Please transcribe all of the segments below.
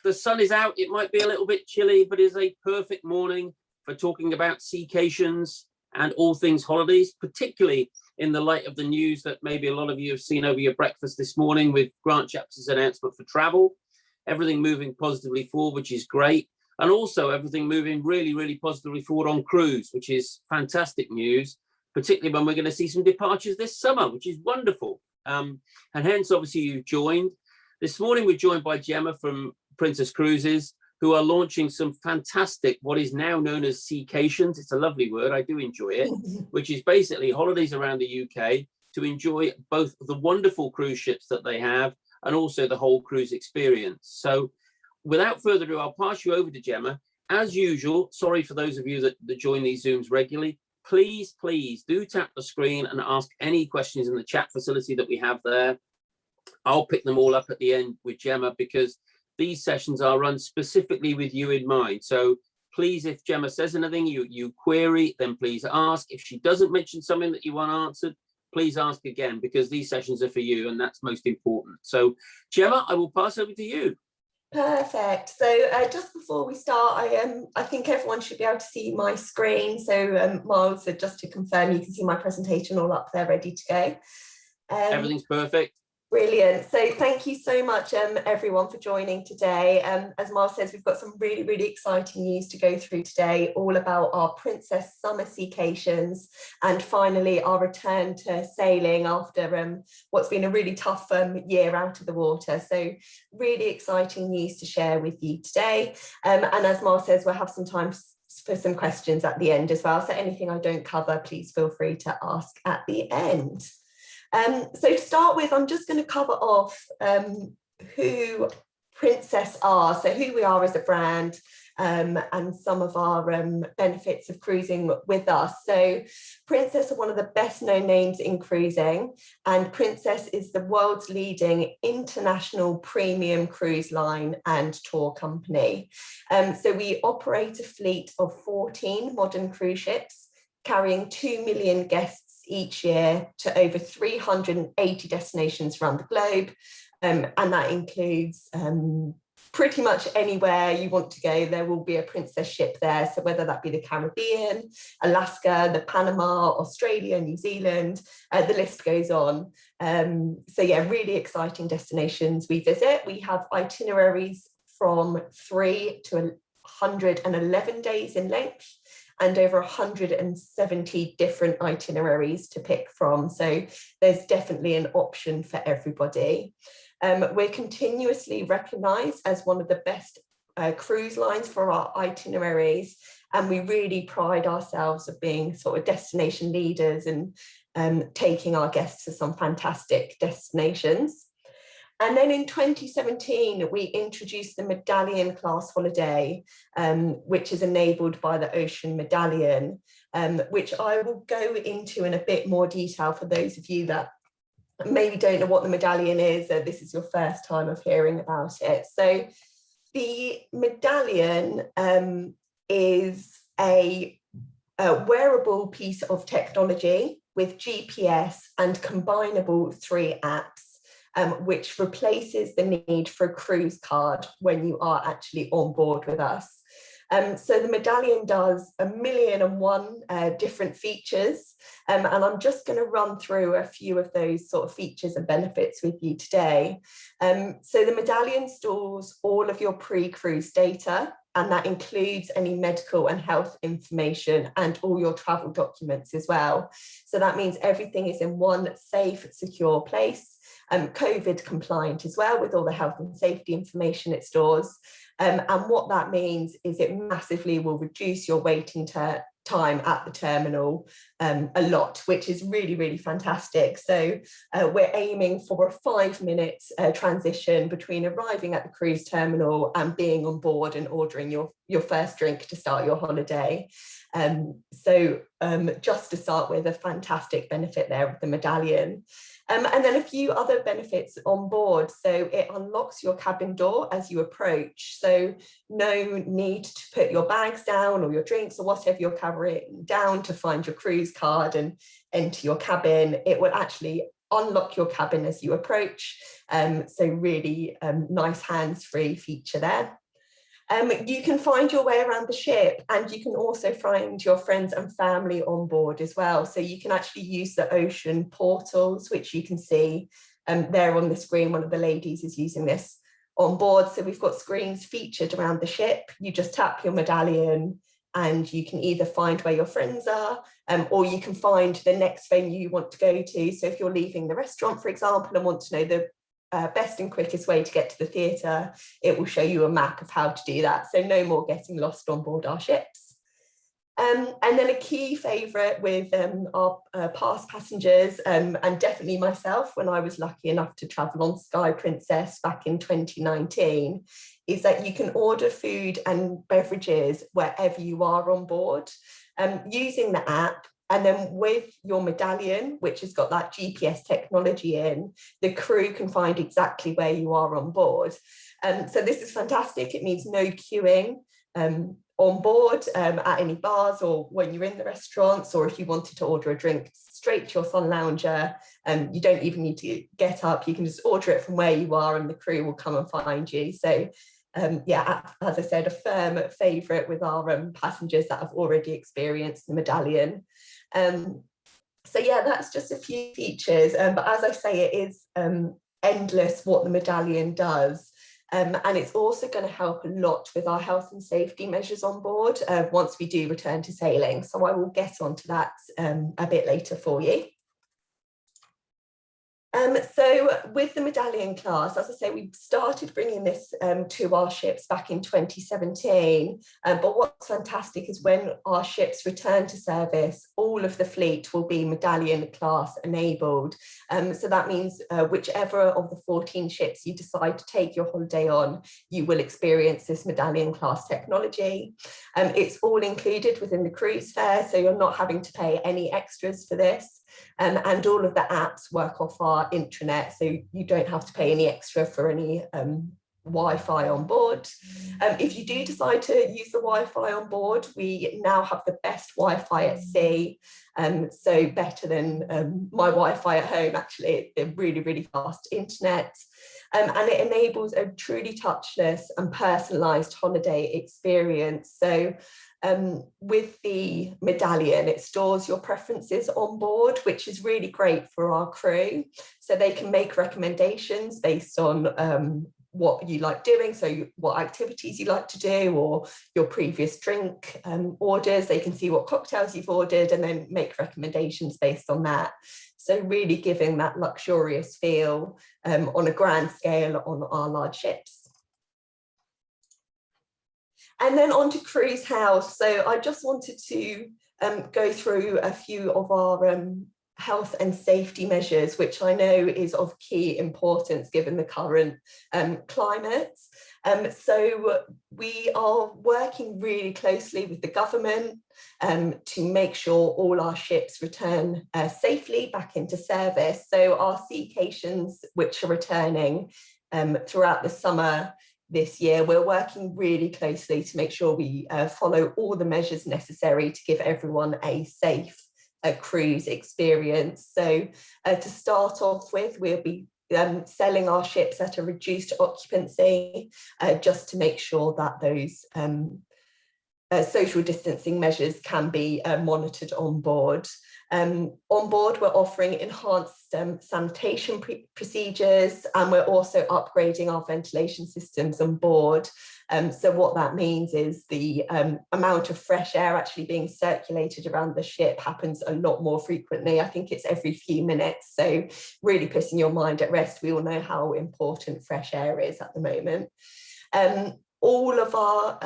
the sun is out. It might be a little bit chilly, but it's a perfect morning for talking about Secations and all things holidays, particularly in the light of the news that maybe a lot of you have seen over your breakfast this morning with Grant Chapter's announcement for travel. Everything moving positively forward, which is great. And also everything moving really, really positively forward on cruise, which is fantastic news, particularly when we're going to see some departures this summer, which is wonderful. And hence, obviously, you've joined. This morning, we're joined by Gemma from Princess Cruises, who are launching some fantastic, what is now known as Secations. It's a lovely word. I do enjoy it, which is basically holidays around the UK to enjoy both the wonderful cruise ships that they have and also the whole cruise experience. So without further ado, I'll pass you over to Gemma. As usual, sorry for those of you that join these Zooms regularly, please do tap the screen and ask any questions in the chat facility that we have there. I'll pick them all up at the end with Gemma because these sessions are run specifically with you in mind. So please, if Gemma says anything you query, then please ask. If she doesn't mention something that you want answered, please ask again, because these sessions are for you and that's most important. So Gemma, I will pass over to you. Perfect. So just before we start, I think everyone should be able to see my screen. So Miles, just to confirm, you can see my presentation all up there ready to go. Everything's perfect. Brilliant. So thank you so much, everyone, for joining today. As Miles says, we've got some really, really exciting news to go through today, all about our Princess Summer Secations and finally our return to sailing after what's been a really tough year out of the water. So really exciting news to share with you today. And as Miles says, we'll have some time for some questions at the end as well. So anything I don't cover, please feel free to ask at the end. So to start with, I'm just going to cover off who Princess are, so who we are as a brand, and some of our benefits of cruising with us. So Princess are one of the best known names in cruising, and Princess is the world's leading international premium cruise line and tour company. So we operate a fleet of 14 modern cruise ships carrying 2 million guests each year to over 380 destinations around the globe, and that includes pretty much anywhere you want to go. There will be a Princess ship there, so whether that be the Caribbean, Alaska, the Panama, Australia, New Zealand, the list goes on. So yeah, really exciting destinations we visit. We have itineraries from 3 to 111 days in length, and over 170 different itineraries to pick from. So there's definitely an option for everybody. We're continuously recognised as one of the best cruise lines for our itineraries, and we really pride ourselves of being sort of destination leaders and taking our guests to some fantastic destinations. And then in 2017, we introduced the Medallion Class holiday, which is enabled by the Ocean Medallion, which I will go into in a bit more detail for those of you that maybe don't know what the Medallion is. This is your first time of hearing about it. So the Medallion is a wearable piece of technology with GPS and combinable 3 apps. Which replaces the need for a cruise card when you are actually on board with us. So the Medallion does 1,000,001 different features, and I'm just going to run through a few of those sort of features and benefits with you today. So the Medallion stores all of your pre-cruise data, and that includes any medical and health information and all your travel documents as well. So that means everything is in one safe, secure place, COVID compliant as well, with all the health and safety information it stores. And what that means is it massively will reduce your waiting time at the terminal a lot, which is really, really fantastic. So we're aiming for a 5-minute transition between arriving at the cruise terminal and being on board and ordering your first drink to start your holiday. So just to start with, a fantastic benefit there with the Medallion. And then a few other benefits on board. So it unlocks your cabin door as you approach. So no need to put your bags down or your drinks or whatever you're carrying down to find your cruise card and enter your cabin. It will actually unlock your cabin as you approach. So really nice hands-free feature there. You can find your way around the ship, and you can also find your friends and family on board as well. So you can actually use the ocean portals, which you can see there on the screen. One of the ladies is using this on board. So we've got screens featured around the ship. You just tap your medallion and you can either find where your friends are, or you can find the next venue you want to go to. So if you're leaving the restaurant, for example, and want to know the best and quickest way to get to the theatre, it will show you a map of how to do that. So no more getting lost on board our ships. And then a key favourite with our past passengers, and definitely myself when I was lucky enough to travel on Sky Princess back in 2019, is that you can order food and beverages wherever you are on board using the app. And then with your medallion, which has got that GPS technology in, the crew can find exactly where you are on board. So this is fantastic. It means no queuing on board at any bars or when you're in the restaurants, or if you wanted to order a drink straight to your sun lounger, you don't even need to get up. You can just order it from where you are and the crew will come and find you. So yeah, as I said, a firm favourite with our passengers that have already experienced the medallion. So yeah, that's just a few features, but as I say, it is endless what the medallion does. And it's also going to help a lot with our health and safety measures on board once we do return to sailing. So I will get onto that a bit later for you. So with the Medallion Class, as I say, we started bringing this to our ships back in 2017. But what's fantastic is when our ships return to service, all of the fleet will be Medallion Class enabled. So that means whichever of the 14 ships you decide to take your holiday on, you will experience this Medallion Class technology. It's all included within the cruise fare, so you're not having to pay any extras for this. And all of the apps work off our intranet, so you don't have to pay any extra for any Wi-Fi on board. If you do decide to use the Wi-Fi on board, we now have the best Wi-Fi at sea, so better than my Wi-Fi at home. Actually, it's really, really fast internet. And it enables a truly touchless and personalised holiday experience. So with the medallion, it stores your preferences on board, which is really great for our crew. So they can make recommendations based on what you like doing, so what activities you like to do, or your previous drink orders. They can see what cocktails you've ordered and then make recommendations based on that. So really giving that luxurious feel on a grand scale on our large ships. And then on to Cruise House. So I just wanted to go through a few of our health and safety measures, which I know is of key importance given the current climate. So we are working really closely with the government to make sure all our ships return safely back into service. So our Secations, which are returning throughout the summer this year, we're working really closely to make sure we follow all the measures necessary to give everyone a safe cruise experience. So to start off with, we'll be selling our ships at a reduced occupancy just to make sure that those social distancing measures can be monitored on board. On board, we're offering enhanced sanitation procedures, and we're also upgrading our ventilation systems on board. So what that means is the amount of fresh air actually being circulated around the ship happens a lot more frequently. I think it's every few minutes. So really putting your mind at rest. We all know how important fresh air is at the moment. All of our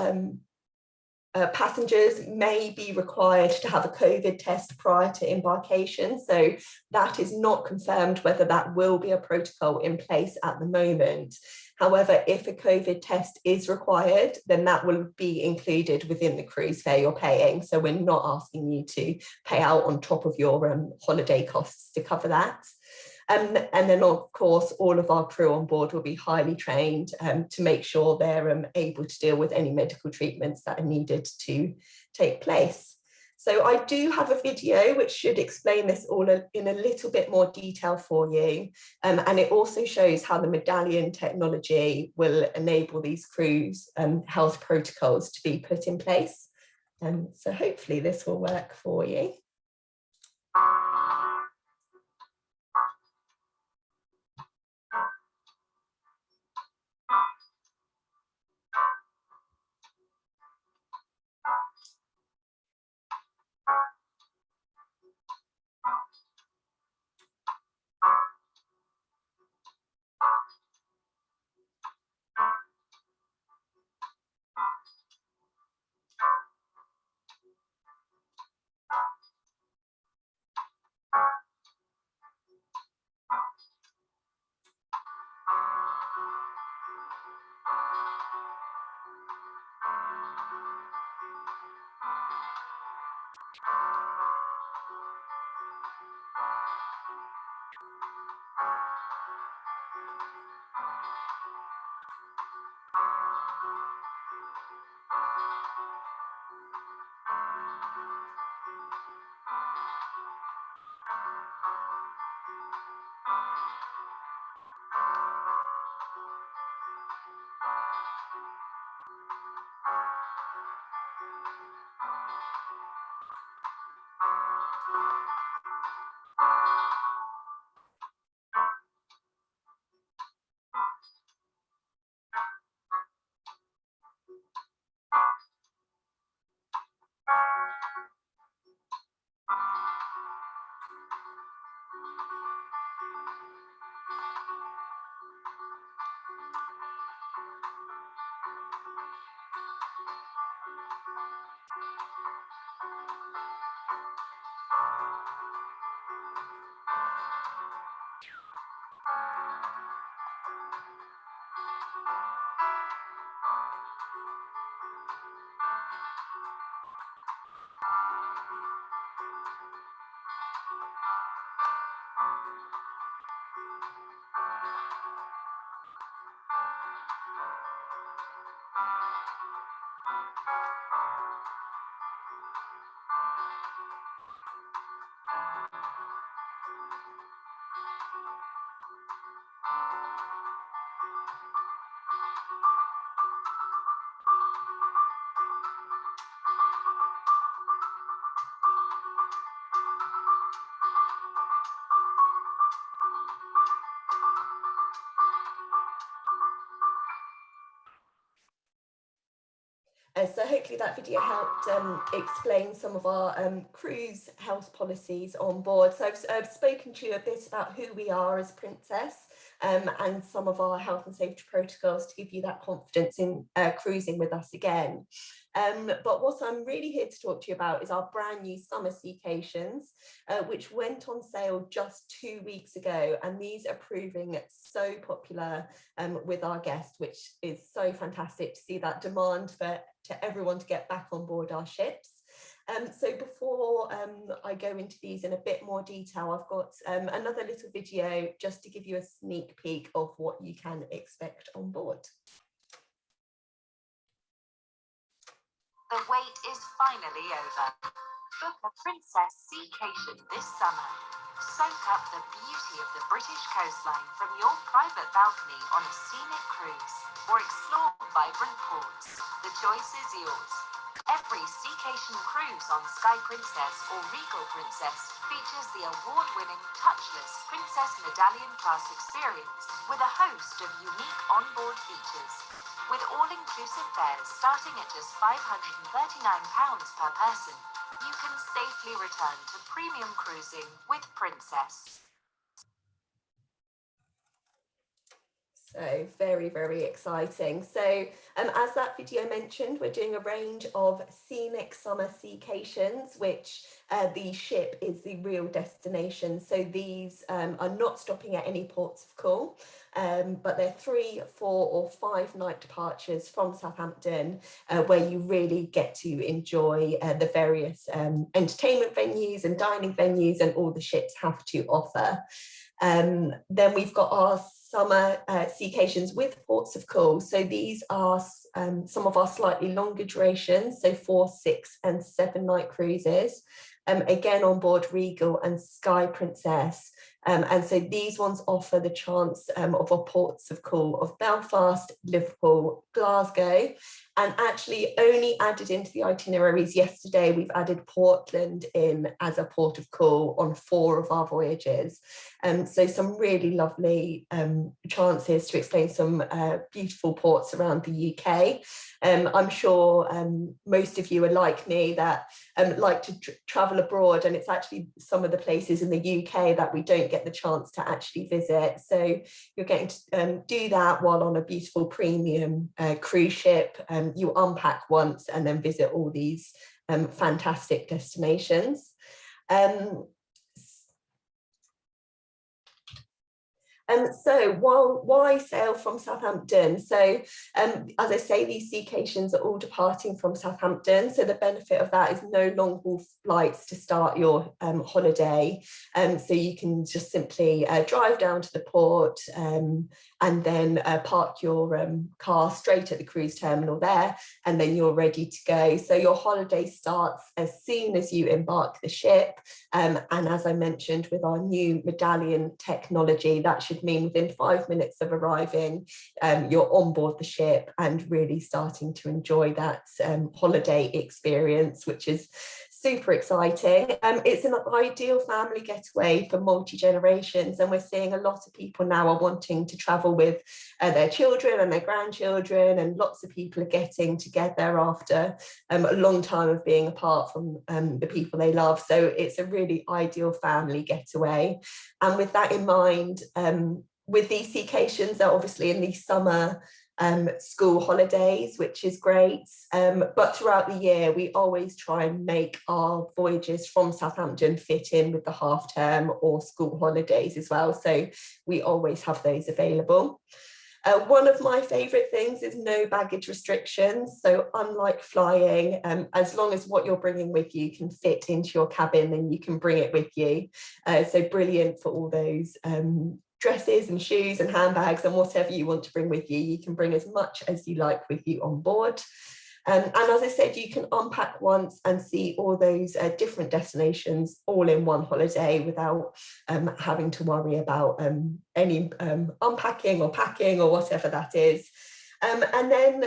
passengers may be required to have a COVID test prior to embarkation. So that is not confirmed whether that will be a protocol in place at the moment. However, if a COVID test is required, then that will be included within the cruise fare you're paying. So we're not asking you to pay out on top of your holiday costs to cover that. And then, of course, all of our crew on board will be highly trained to make sure they're able to deal with any medical treatments that are needed to take place. So I do have a video which should explain this all in a little bit more detail for you. And it also shows how the Medallion technology will enable these cruise health protocols to be put in place. So hopefully this will work for you. So hopefully that video helped explain some of our cruise health policies on board. So I've spoken to you a bit about who we are as Princess and some of our health and safety protocols to give you that confidence in cruising with us again. But what I'm really here to talk to you about is our brand new summer Secations, which went on sale just 2 weeks ago. And these are proving so popular with our guests, which is so fantastic to see that demand to everyone to get back on board our ships. So before I go into these in a bit more detail, I've got another little video just to give you a sneak peek of what you can expect on board. The wait is finally over. Book a Princess Seacation this summer. Soak up the beauty of the British coastline from your private balcony on a scenic cruise, or explore vibrant ports. The choice is yours. Every Seacation cruise on Sky Princess or Regal Princess features the award-winning touchless Princess Medallion Class experience with a host of unique onboard features. With all-inclusive fares starting at just £539 per person, you can safely return to premium cruising with Princess. So very, very exciting. So as that video mentioned, we're doing a range of scenic summer Seacations, which the ship is the real destination. So these are not stopping at any ports of call, but they're 3, 4 or 5 night departures from Southampton, where you really get to enjoy the various entertainment venues and dining venues and all the ships have to offer. Then we've got our summer Secations with ports of call. So these are some of our slightly longer durations, so 4, 6 and 7 night cruises, again on board Regal and Sky Princess. And so these ones offer the chance of our ports of call of Belfast, Liverpool, Glasgow, and actually only added into the itineraries yesterday, we've added Portland in as a port of call on 4 of our voyages. So some really lovely chances to explain some beautiful ports around the UK. I'm sure most of you are like me that like to travel abroad, and it's actually some of the places in the UK that we don't get the chance to actually visit. So you're getting to do that while on a beautiful premium cruise ship. You unpack once and then visit all these fantastic destinations. So why sail from Southampton? So as I say, these Secations are all departing from Southampton. So the benefit of that is no long haul flights to start your holiday. So you can just simply drive down to the port and then park your car straight at the cruise terminal there, and then you're ready to go. So your holiday starts as soon as you embark the ship. And as I mentioned, with our new Medallion technology, that should mean within 5 minutes of arriving, you're on board the ship and really starting to enjoy that holiday experience, which is super exciting. It's an ideal family getaway for multi-generations, and we're seeing a lot of people now are wanting to travel with their children and their grandchildren, and lots of people are getting together after a long time of being apart from the people they love. So it's a really ideal family getaway. And with that in mind, with these Secations, they're obviously in the summer school holidays, which is great, but throughout the year we always try and make our voyages from Southampton fit in with the half term or school holidays as well, so we always have those available. One of my favourite things is no baggage restrictions. So unlike flying, as long as what you're bringing with you can fit into your cabin, then you can bring it with you. So brilliant for all those dresses and shoes and handbags and whatever you want to bring with you. You can bring as much as you like with you on board. And as I said, you can unpack once and see all those different destinations all in one holiday without having to worry about any unpacking or packing or whatever that is. And then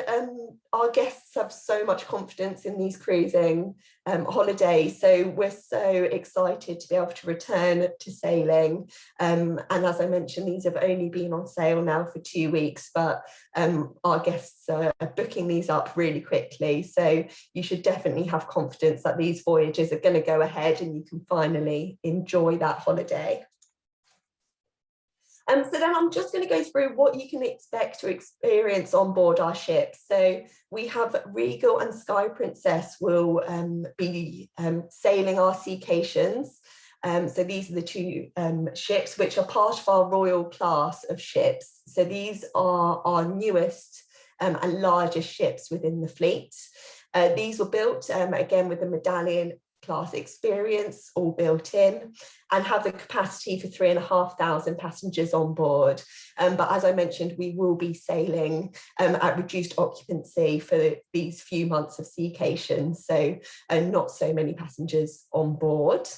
our guests have so much confidence in these cruising holidays, so we're so excited to be able to return to sailing. And as I mentioned, these have only been on sale now for 2 weeks, but our guests are booking these up really quickly, so you should definitely have confidence that these voyages are going to go ahead and you can finally enjoy that holiday. So then I'm just going to go through what you can expect to experience on board our ship. So we have Regal and Sky Princess will be sailing our Secations. So these are the 2 ships which are part of our Royal Class of ships. So these are our newest and largest ships within the fleet. These were built again with the Medallion Class experience all built in, and have the capacity for 3,500 passengers on board. But as I mentioned, we will be sailing at reduced occupancy for these few months of Secations, so not so many passengers on board.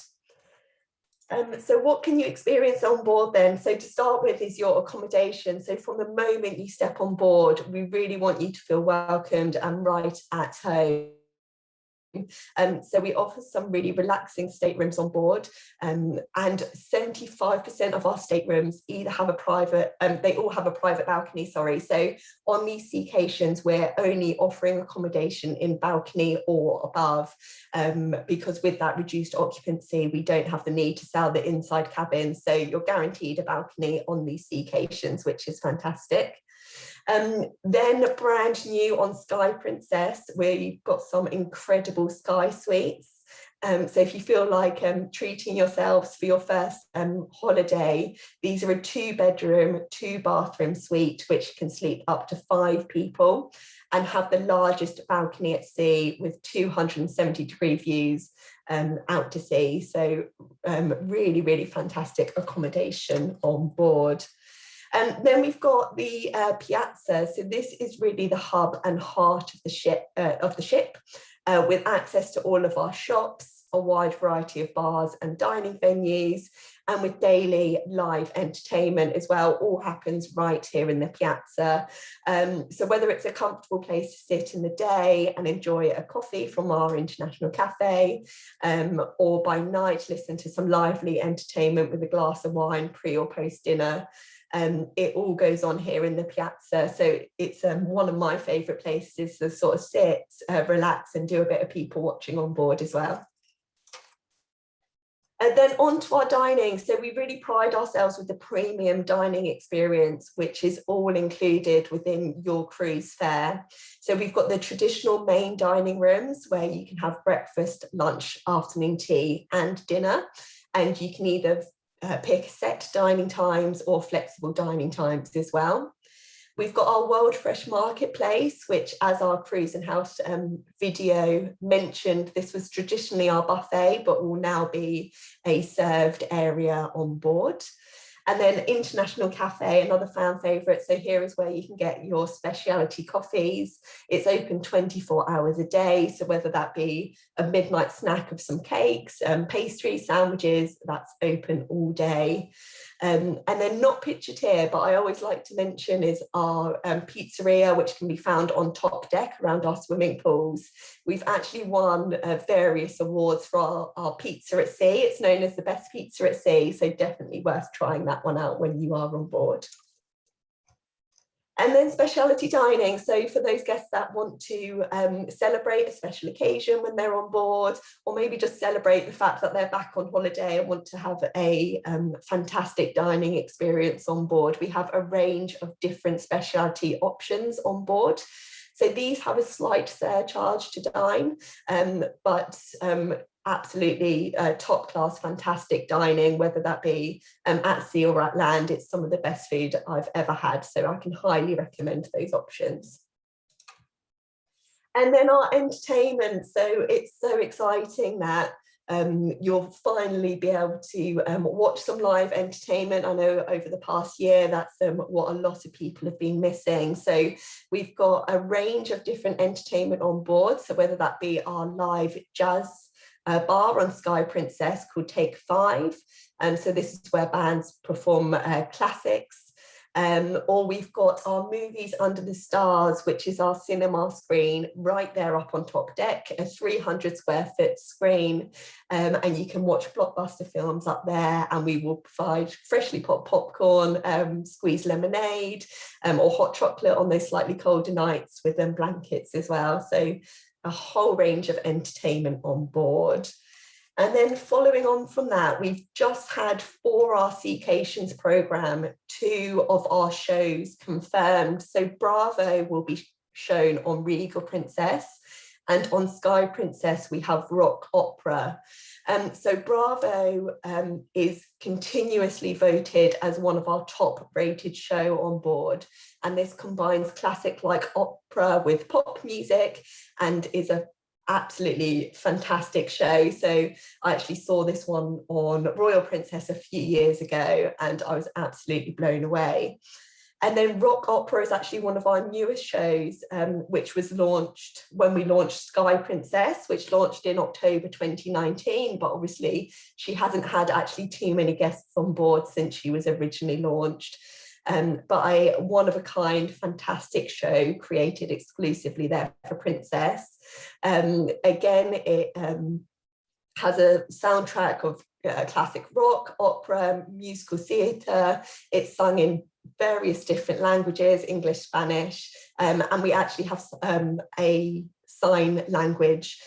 So what can you experience on board then? So to start with is your accommodation. So from the moment you step on board, we really want you to feel welcomed and right at home. So we offer some really relaxing staterooms on board, and 75% of our staterooms either have a private, they all have a private balcony, sorry. So on these Secations, we're only offering accommodation in balcony or above, because with that reduced occupancy, we don't have the need to sell the inside cabins. So you're guaranteed a balcony on these Secations, which is fantastic. Then brand new on Sky Princess, where you've got some incredible sky suites. So if you feel like treating yourselves for your first holiday, these are a 2-bedroom, 2-bathroom suite, which can sleep up to 5 people and have the largest balcony at sea with 270-degree views out to sea. So really, really fantastic accommodation on board. And then we've got the Piazza. So this is really the hub and heart of the ship, with access to all of our shops, a wide variety of bars and dining venues, and with daily live entertainment as well. All happens right here in the Piazza. So whether it's a comfortable place to sit in the day and enjoy a coffee from our international cafe, or by night listen to some lively entertainment with a glass of wine pre or post dinner, it all goes on here in the Piazza. So it's one of my favourite places to sort of sit, relax and do a bit of people watching on board as well. And then on to our dining. So we really pride ourselves with the premium dining experience, which is all included within your cruise fare. So we've got the traditional main dining rooms where you can have breakfast, lunch, afternoon tea and dinner. And you can either pick set dining times or flexible dining times as well. We've got our World Fresh Marketplace, which, as our Cruise and House video mentioned, this was traditionally our buffet, but will now be a served area on board. And then International Cafe, another fan favourite. So here is where you can get your specialty coffees. It's open 24 hours a day. So whether that be a midnight snack of some cakes, pastries, sandwiches, that's open all day. And then not pictured here, but I always like to mention is our pizzeria, which can be found on top deck around our swimming pools. We've actually won various awards for our pizza at sea. It's known as the best pizza at sea, so definitely worth trying that one out when you are on board. And then speciality dining. So for those guests that want to celebrate a special occasion when they're on board, or maybe just celebrate the fact that they're back on holiday and want to have a fantastic dining experience on board, we have a range of different specialty options on board. So these have a slight surcharge to dine, but absolutely top class, fantastic dining, whether that be at sea or at land. It's some of the best food I've ever had, so I can highly recommend those options. And then our entertainment. So it's so exciting that you'll finally be able to watch some live entertainment. I know over the past year, that's what a lot of people have been missing. So we've got a range of different entertainment on board. So whether that be our live jazz bar on Sky Princess called Take 5. So this is where bands perform classics. Or we've got our Movies Under the Stars, which is our cinema screen right there up on top deck, a 300 square foot screen, and you can watch blockbuster films up there, and we will provide freshly popped popcorn, squeezed lemonade, or hot chocolate on those slightly colder nights with blankets as well. So a whole range of entertainment on board. And then following on from that, we've just had for our Secations programme 2 of our shows confirmed. So Bravo will be shown on Regal Princess, and on Sky Princess we have rock opera. So Bravo is continuously voted as one of our top rated show on board, and this combines classic like opera with pop music and is a absolutely fantastic show. So I actually saw this one on Royal Princess a few years ago and I was absolutely blown away. And then rock opera is actually one of our newest shows, which was launched when we launched Sky Princess, which launched in October 2019, but obviously she hasn't had actually too many guests on board since she was originally launched. But a one-of-a-kind fantastic show created exclusively there for Princess. Again, it has a soundtrack of classic rock, opera, musical theatre. It's sung in various different languages, English, Spanish, and we actually have a sign language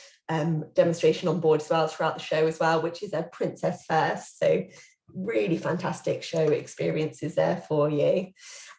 demonstration on board as well throughout the show as well, which is a Princess First. So really fantastic show experiences there for you.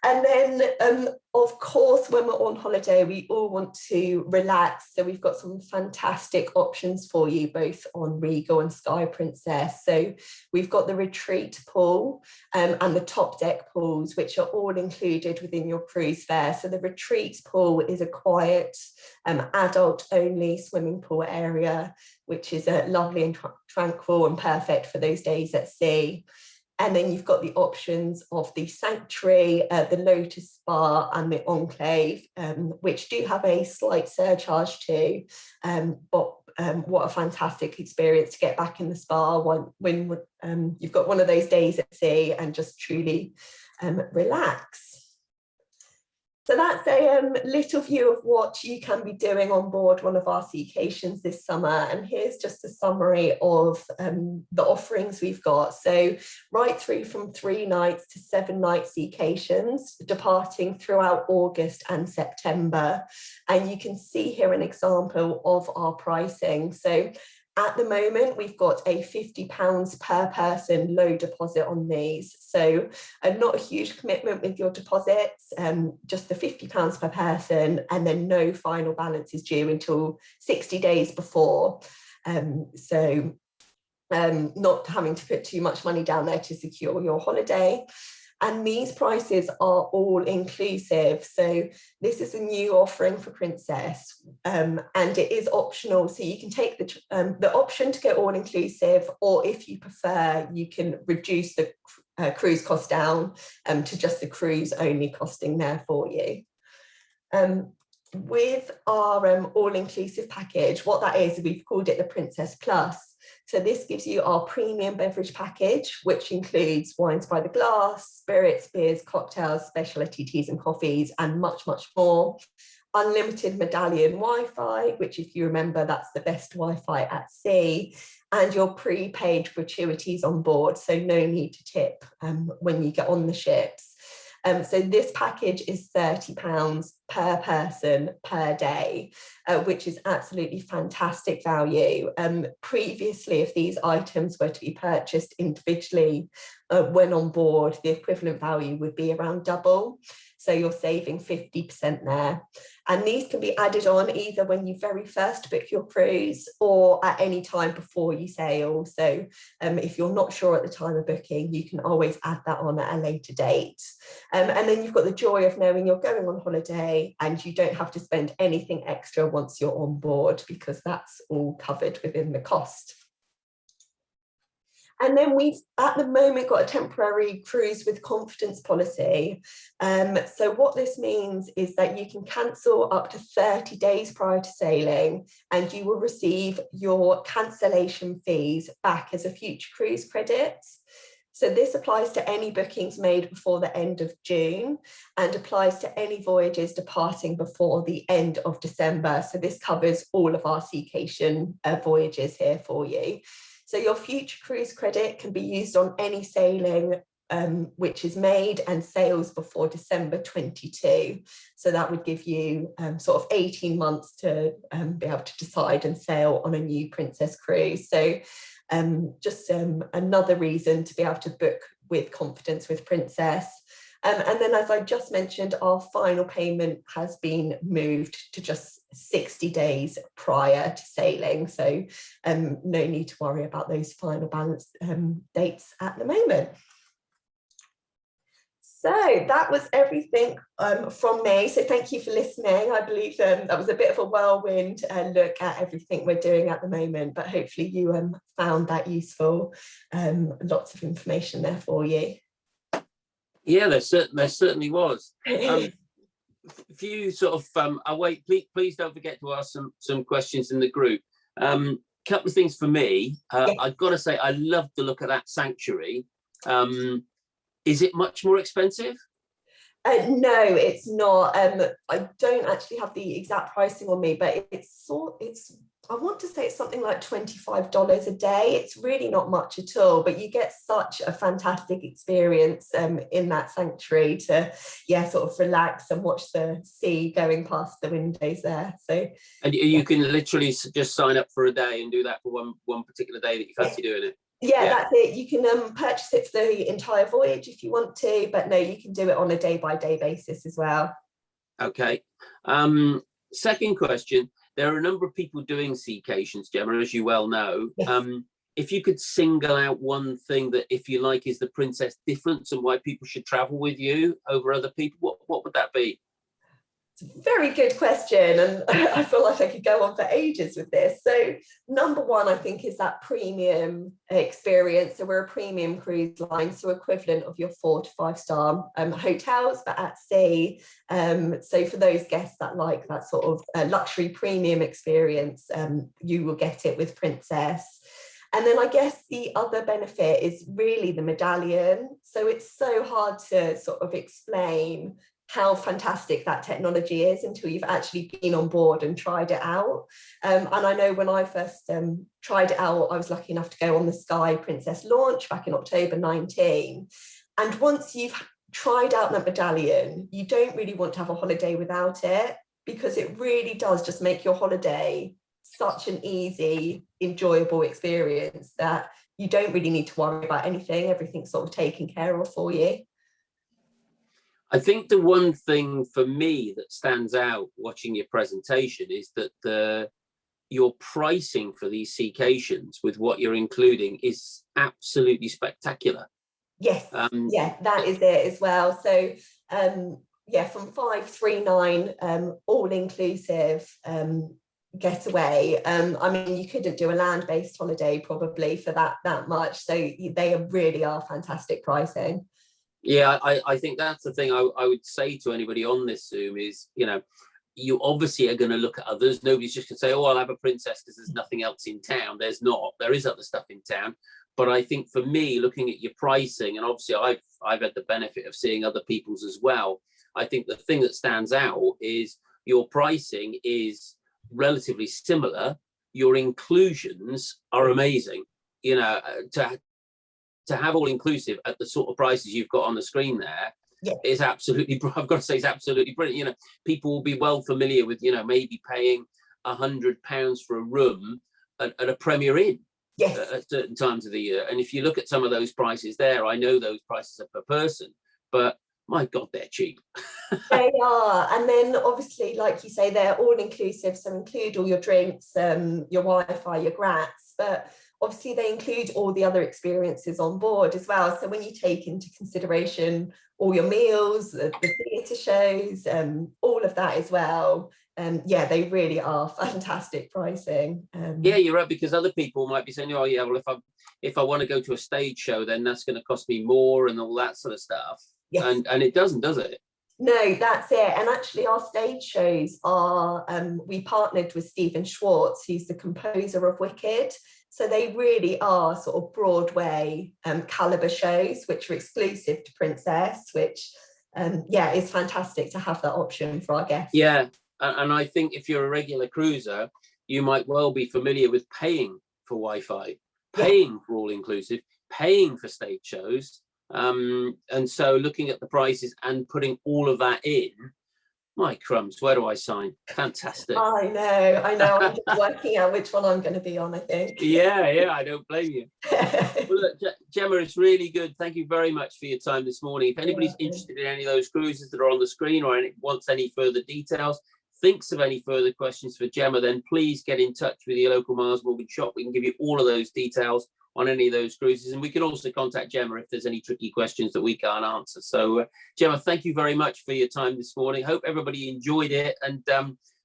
And then of course when we're on holiday we all want to relax, so we've got some fantastic options for you both on Regal and Sky Princess. So we've got the retreat pool and the top deck pools, which are all included within your cruise fare. So the retreat pool is a quiet adult only swimming pool area, which is lovely and tranquil and perfect for those days at sea. And then you've got the options of the Sanctuary, the Lotus Spa and the Enclave, which do have a slight surcharge too. But what a fantastic experience to get back in the spa when you've got one of those days at sea and just truly relax. So that's a little view of what you can be doing on board one of our Secations this summer. And here's just a summary of the offerings we've got. So right through from 3 nights to 7 night Secations, departing throughout August and September. And you can see here an example of our pricing. So at the moment, we've got a £50 per person low deposit on these. So not a huge commitment with your deposits, just the £50 per person, and then no final balance is due until 60 days before. Not having to put too much money down there to secure your holiday. And these prices are all inclusive. So this is a new offering for Princess, and it is optional. So you can take the option to go all inclusive, or if you prefer, you can reduce the cruise cost down to just the cruise only costing there for you. With our all-inclusive package, what that is, we've called it the Princess Plus. So this gives you our premium beverage package, which includes wines by the glass, spirits, beers, cocktails, specialty teas and coffees, and much, much more. Unlimited Medallion Wi-Fi, which, if you remember, that's the best Wi-Fi at sea, and your prepaid gratuities on board, so no need to tip when you get on the ships. So this package is £30 per person per day, which is absolutely fantastic value. Previously, if these items were to be purchased individually when on board, the equivalent value would be around double. So you're saving 50% there. And these can be added on either when you very first book your cruise or at any time before you sail. So if you're not sure at the time of booking, you can always add that on at a later date. And then you've got the joy of knowing you're going on holiday and you don't have to spend anything extra once you're on board, because that's all covered within the cost. And then we've, at the moment, got a temporary cruise with confidence policy. So what this means is that you can cancel up to 30 days prior to sailing, and you will receive your cancellation fees back as a future cruise credit. So this applies to any bookings made before the end of June and applies to any voyages departing before the end of December. So this covers all of our Secation voyages here for you. So your future cruise credit can be used on any sailing which is made and sails before December 22. So that would give you sort of 18 months to be able to decide and sail on a new Princess cruise. So just another reason to be able to book with confidence with Princess. And then, as I just mentioned, our final payment has been moved to just 60 days prior to sailing. So no need to worry about those final balance dates at the moment. So that was everything from me. So thank you for listening. I believe that was a bit of a whirlwind look at everything we're doing at the moment, but hopefully you found that useful. Lots of information there for you. Yeah, there certainly was. If you sort of please don't forget to ask some questions in the group. Couple of things for me. Yeah. I've got to say, I love the look of that Sanctuary. Is it much more expensive? No, it's not. I don't actually have the exact pricing on me, but I want to say it's something like $25 a day. It's really not much at all, but you get such a fantastic experience in that Sanctuary to, sort of relax and watch the sea going past the windows there. So, and you can literally just sign up for a day and do that for one particular day that you fancy doing it. Yeah, that's it. You can purchase it for the entire voyage if you want to, but no, you can do it on a day-by-day basis as well. Okay. Second question. There are a number of people doing Secations, Gemma, as you well know. Yes. If you could single out one thing that, if you like, is the Princess difference and why people should travel with you over other people, what would that be? It's a very good question, and I feel like I could go on for ages with this. So number one, I think, is that premium experience. So we're a premium cruise line, so equivalent of your 4 to 5 star hotels, but at sea. So for those guests that like that sort of luxury premium experience, you will get it with Princess. And then I guess the other benefit is really the medallion. So it's so hard to sort of explain how fantastic that technology is until you've actually been on board and tried it out. And I know when I first tried it out, I was lucky enough to go on the Sky Princess launch back in October 19. And once you've tried out that medallion, you don't really want to have a holiday without it, because it really does just make your holiday such an easy, enjoyable experience that you don't really need to worry about anything. Everything's sort of taken care of for you. I think the one thing for me that stands out watching your presentation is that your pricing for these Secations with what you're including is absolutely spectacular. Yes, yeah, that is it as well. So yeah, from 539 all inclusive getaway. I mean, you couldn't do a land-based holiday probably for that much. So they really are fantastic pricing. Yeah, I think that's the thing I would say to anybody on this Zoom is, you know, you obviously are going to look at others. Nobody's just going to say, oh, I'll have a Princess because there's nothing else in town. There's not. There is other stuff in town. But I think for me, looking at your pricing, and obviously I've had the benefit of seeing other people's as well. I think the thing that stands out is your pricing is relatively similar. Your inclusions are amazing. You know, to have all inclusive at the sort of prices you've got on the screen there, yeah, is absolutely, I've got to say, it's absolutely brilliant. You know, people will be well familiar with, you know, maybe paying £100 for a room at a Premier Inn, yes, at certain times of the year. And if you look at some of those prices there, I know those prices are per person, but my God, they're cheap. They are. And then obviously, like you say, they're all inclusive, so include all your drinks, your Wi-Fi, your grats, but obviously they include all the other experiences on board as well. So when you take into consideration all your meals, the theatre shows, all of that as well, yeah, they really are fantastic pricing. Yeah, you're right, because other people might be saying, oh yeah, well, if I want to go to a stage show, then that's going to cost me more and all that sort of stuff. Yes. And it doesn't, does it? No, that's it. And actually our stage shows are, we partnered with Stephen Schwartz, who's the composer of Wicked. So they really are sort of Broadway caliber shows, which are exclusive to Princess, which, yeah, is fantastic to have that option for our guests. Yeah, and I think if you're a regular cruiser, you might well be familiar with paying for Wi-Fi, paying, yeah, for all-inclusive, paying for stage shows. And so looking at the prices and putting all of that in, my crumbs, where do I sign? Fantastic. I know. I'm just working out which one I'm going to be on, I think. Yeah, I don't blame you. Well, look, Gemma, it's really good. Thank you very much for your time this morning. If anybody's interested in any of those cruises that are on the screen, or wants any further details, thinks of any further questions for Gemma, then please get in touch with your local Mars Morgan shop. We can give you all of those details on any of those cruises, and we can also contact Gemma if there's any tricky questions that we can't answer. So Gemma, thank you very much for your time this morning. Hope everybody enjoyed it, and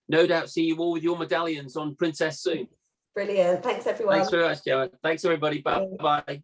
no doubt see you all with your medallions on Princess soon. Brilliant. Thanks everyone. Thanks very much, Gemma. Thanks everybody. Bye. Bye.